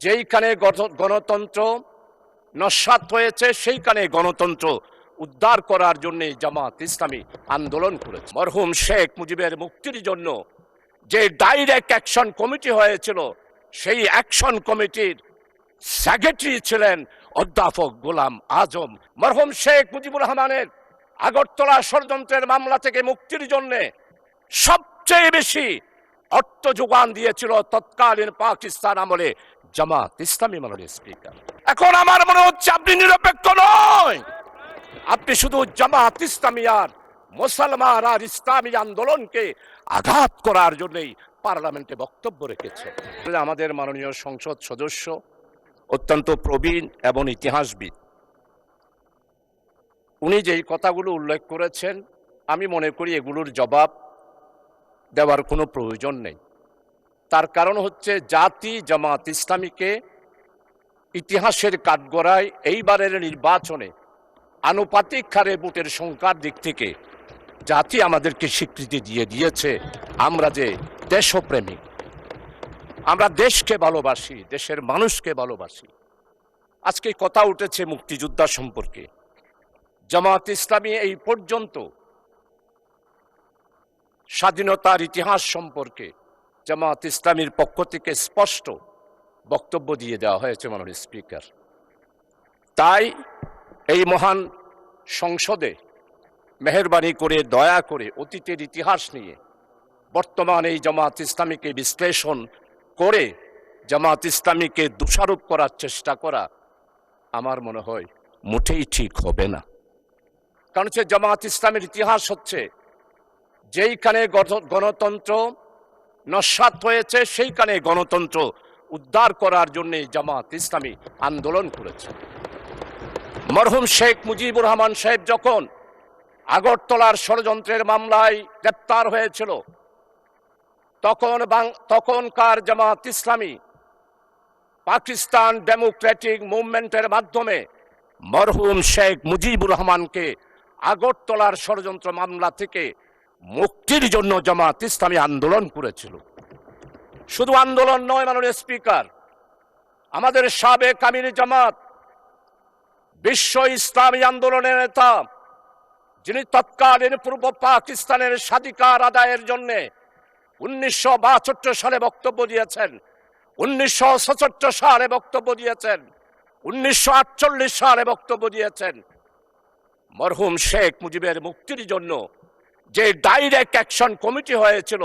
যেইখানে গণতন্ত্র নস্যাৎ হয়েছে সেইখানে গণতন্ত্র উদ্ধার করার জন্য জামাত ইসলামী আন্দোলন করেছে। মরহুম শেখ মুজিবের মুক্তির জন্য যে ডাইরেক্ট অ্যাকশন কমিটি হয়েছিল, সেই অ্যাকশন কমিটির সেক্রেটারি ছিলেন অধ্যাপক গোলাম আজম। মরহুম শেখ মুজিবুর রহমানের আগরতলা ষড়যন্ত্রের মামলা থেকে মুক্তির জন্য সবচেয়ে বেশি অর্থ যোগান দিয়েছিল তৎকালীন পাকিস্তান আমলে জামাত ইসলামী। মাননীয় স্পিকার, এখন আমার মনে হচ্ছে আপনি নিরপেক্ষ নয়, আপনি শুধু জামাত ইসলামী আর মুসলমান আর ইসলামী আন্দোলনকে আঘাত করার জন্যই পার্লামেন্টে বক্তব্য রেখেছে। আমাদের মাননীয় সংসদ সদস্য অত্যন্ত প্রবীণ এবং ইতিহাসবিদ, উনি যেই কথাগুলো উল্লেখ করেছেন আমি মনে করি এগুলোর জবাব দেওয়ার কোনো প্রয়োজন নেই। তার কারণ হচ্ছে জাতি জামাত ইসলামীকে ইতিহাসের কাঠগড়ায় এইবারের নির্বাচনে আনুপাতিক হারে ভোটের সংখ্যার দিক থেকে জাতি আমাদেরকে স্বীকৃতি দিয়ে দিয়েছে আমরা যে দেশপ্রেমিক, আমরা দেশকে ভালোবাসি, দেশের মানুষকে ভালোবাসি। আজকে কথা উঠেছে মুক্তিযোদ্ধা সম্পর্কে। জামাত ইসলামী এই পর্যন্ত স্বাধীনতার ইতিহাস সম্পর্কে জামাত ইসলামীর পক্ষ থেকে স্পষ্ট বক্তব্য দিয়ে দেওয়া হয়েছে মাননীয় স্পিকার। তাই এই মহান সংসদে মেহেরবানি করে দয়া করে অতীতের ইতিহাস নিয়ে বর্তমান এই জামাত ইসলামীকে বিশ্লেষণ করে জামাত ইসলামীকে দোষারোপ করার চেষ্টা করা আমার মনে হয় মোটেই ঠিক হবে না। কারণ হচ্ছে জামাত ইসলামের ইতিহাস হচ্ছে যেইখানে গণতন্ত্র নস্যাৎ হয়েছে সেইখানে গণতন্ত্র উদ্ধার করার জন্য জামাত ইসলামী আন্দোলন করেছে। মরহুম শেখ মুজিবুর রহমান সাহেব যখন আগরতলার ষড়যন্ত্রের মামলায় গ্রেপ্তার হয়েছিল, তখনকার জামাত ইসলামী পাকিস্তান ডেমোক্রেটিক মুভমেন্টের মাধ্যমে মরহুম শেখ মুজিবুর রহমানকে আগরতলার ষড়যন্ত্র মামলা থেকে মুক্তির জন্য জামাত ইসলামী আন্দোলন করেছিল। শুধু আন্দোলন নয় মাননীয় স্পিকার, আমাদের সাবেক আমির জামাত বিশ্ব ইসলামী আন্দোলনের নেতা, যিনি তৎকালীন পূর্ব পাকিস্তানের স্বাধিকার আদায়ের জন্য 1962 সালে বক্তব্য দিয়েছেন, 1967 সালে বক্তব্য দিয়েছেন, 1948 সালে বক্তব্য দিয়েছেন। মরহুম শেখ মুজিবের মুক্তির জন্য যে ডাইরেক্ট অ্যাকশন কমিটি হয়েছিল,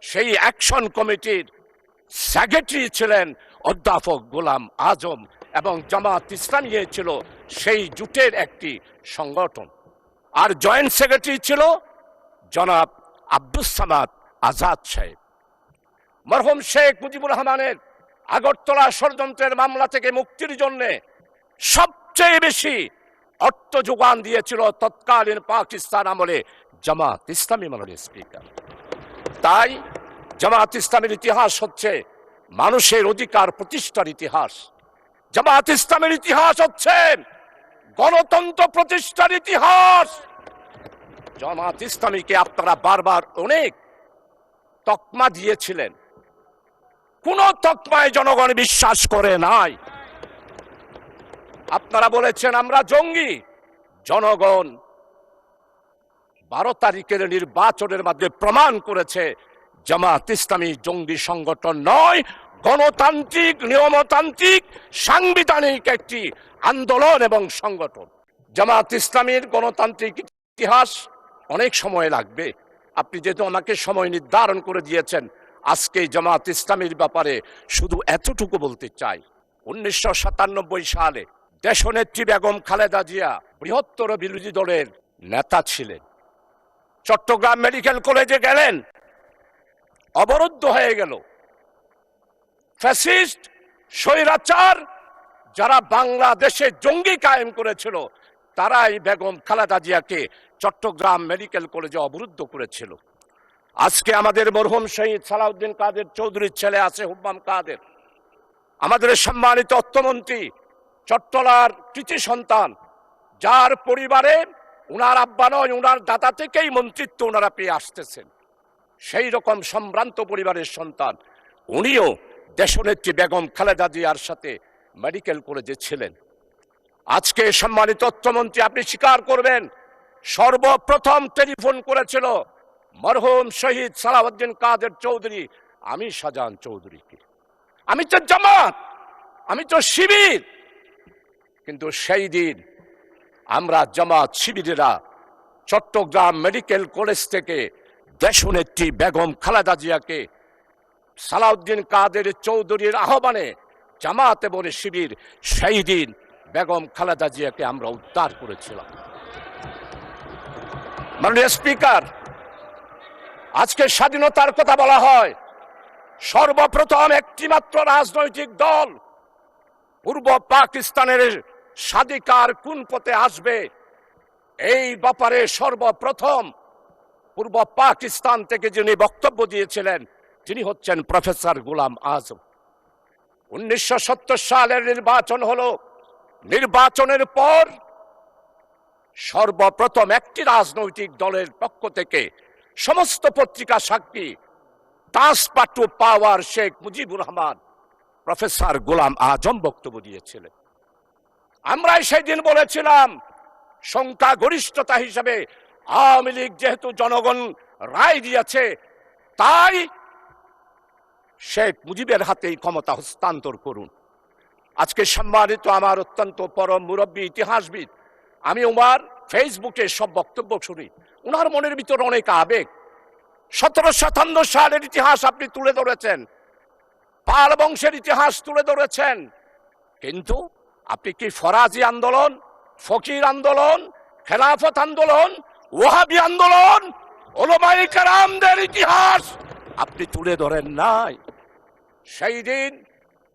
সেই অ্যাকশন কমিটির সেক্রেটারি ছিলেন অধ্যাপক গোলাম আজম এবং জামাত ইসলামী ছিল সেই জোটের একটি সংগঠন। আর জয়েন্ট সেক্রেটারি ছিল জনাব আব্দুস সামাদ আজাদ সাহেব। মরহুম শেখ মুজিবুর রহমানের আগরতলা ষড়যন্ত্রের মামলা থেকে মুক্তির জন্য সবচেয়ে বেশি অর্থ যোগান দিয়েছিল তৎকালীন পাকিস্তান আমলে জামাত ইসলামী। মাননীয় স্পিকার, তাই জামাত ইসলামের ইতিহাস হচ্ছে মানুষের অধিকার প্রতিষ্ঠার ইতিহাস। জামাত ইসলামের ইতিহাস হচ্ছে গণতন্ত্র প্রতিষ্ঠার ইতিহাস। জামাত ইসলামীকে আপনারা বারবার অনেক তকমা দিয়েছিলেন, কোন তকমায় জনগণ বিশ্বাস করে নাই। আপনারা বলেছেন আমরা জঙ্গি, জনগণ 12 তারিখের নির্বাচনের মাধ্যমে প্রমাণ করেছে জামাত ইসলামী জঙ্গি সংগঠন নয়, গণতান্ত্রিক নিয়মতান্ত্রিক সাংবিধানিক একটি আন্দোলন এবং সংগঠন। জামাত ইসলামীর গণতান্ত্রিক ইতিহাস অনেক সময় লাগবে। আপনি যেহেতু আমাকে সময় নির্ধারণ করে দিয়েছেন, আজকে জামাত ইসলামীর ব্যাপারে শুধু এতটুকু বলতে চাই। 1997 সালে দেশনেত্রী বেগম খালেদা জিয়া বৃহত্তর বিরোধী দলের নেতা ছিলেন। চট্টগ্রাম মেডিকেল কলেজে গেলেন, অবরুদ্ধ হয়ে গেল। ফ্যাসিস্ট স্বৈরাচার যারা বাংলাদেশে জঙ্গি কায়েম করেছিল, তারাই বেগম খালেদা জিয়াকে চট্টগ্রাম মেডিকেল কলেজে অবরুদ্ধ করেছিল। আজকে আমাদের মরহুম শহীদ সালাউদ্দিন কাদের চৌধুরীর ছেলে আছে হুম্মাম কাদের, আমাদের সম্মানিত অর্থমন্ত্রী, চট্টলার কৃতি সন্তান, যার পরিবারে উনার আব্বা নয় উনার দাদা থেকেই মন্ত্রিত্ব ওনারা পেয়ে আসতেছেন, সেই রকম সম্ভ্রান্ত পরিবারের সন্তান, উনিও দেশনেত্রী বেগম খালেদা জিয়ার সাথে মেডিকেল কলেজে ছিলেন। আজকে সম্মানিত অর্থমন্ত্রী, আপনি স্বীকার করবেন সর্বপ্রথম টেলিফোন করেছিল মরহুম শহীদ সালাউদ্দিন কাদের চৌধুরী আমি শাহজাহান চৌধুরীকে। আমি তো জামাত, আমি তো শিবির, কিন্তু সেই দিন আমরা জামাত শিবিরেরা চট্টগ্রাম মেডিকেল কলেজ থেকে দেশনেত্রী বেগম খালেদা জিয়াকে সালাউদ্দিন কাদের চৌধুরীর আহ্বানে জামাত এবং শিবির সেই দিন বেগম খালেদা জিয়াকে আমরা উদ্ধার করেছিলাম। মাননীয় স্পিকার, আজকে স্বাধীনতার কথা বলা হয়, সর্বপ্রথম একটি মাত্র রাজনৈতিক দল পূর্ব পাকিস্তানের স্বাধিকার কোন পথে আসবে এই ব্যাপারে সর্বপ্রথম পূর্ব পাকিস্তান থেকে যিনি বক্তব্য দিয়েছিলেন তিনি হচ্ছেন প্রফেসর গোলাম আজম। 1970 সালের নির্বাচন হলো, নির্বাচনের পর সর্বপ্রথম একটি রাজনৈতিক দলের পক্ষ থেকে সমস্ত পত্রিকা সাক্ষী transfer to power Sheikh Mujibur Rahman professor Golam Azam বক্তব্য দিয়েছিলেন। আমরাই সেই দিন বলেছিলাম সংখ্যাগরিষ্ঠতা হিসেবে আওয়ামী লীগ যেহেতু জনগণ রায় দিয়েছে, তাই শেখ মুজিবের হাতেই ক্ষমতা হস্তান্তর করুন। আজকে সম্মানিত আমার অত্যন্ত পরম মুরব্বী ইতিহাসবিদ, আমি ওনার ফেসবুকে সব বক্তব্য শুনি, ওনার মনের ভিতর অনেক আবেগ। 1757 সালের ইতিহাস আপনি তুলে ধরেছেন, পাল বংশের ইতিহাস তুলে ধরেছেন, কিন্তু আপনি কি ফরাজি আন্দোলন, ফকির আন্দোলন, খেলাফত আন্দোলন, ওয়াহাবি আন্দোলন, উলামায়ে কেরামদের ইতিহাস আপনি তুলে ধরেন নাই? সেই দিন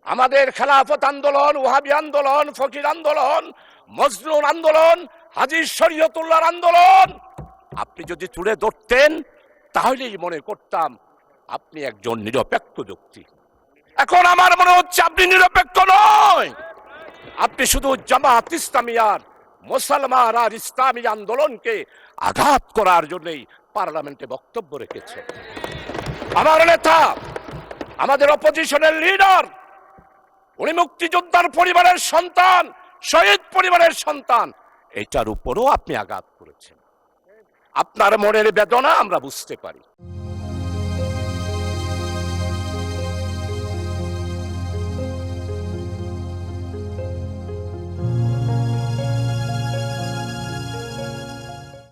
আমাদের খেলাফত আন্দোলন, ওয়াহাবি আন্দোলন, ফকির আন্দোলন, মজলুন আন্দোলন, হাজী শরীয়তুল্লাহর আন্দোলন আপনি যদি তুলে ধরতেন তাহলেই মনে করতাম আপনি একজন নিরপেক্ষ ব্যক্তি। এখন আমার মনে হচ্ছে আপনি নিরপেক্ষ নয়, আপনি শুধু জামাত ইসলামিয়ার মুসলমান আর ইসলামী আন্দোলনকে আঘাত করার জন্যই পার্লামেন্টে বক্তব্য রেখেছে। আমার নেতা, আমাদের অপোজিশনের লিডার, উনি মুক্তিযোদ্ধার পরিবারের সন্তান, শহীদ পরিবারের সন্তান, এটার উপরও আপনি আঘাত করেছেন। আপনার মনের বেদনা আমরা বুঝতে পারি।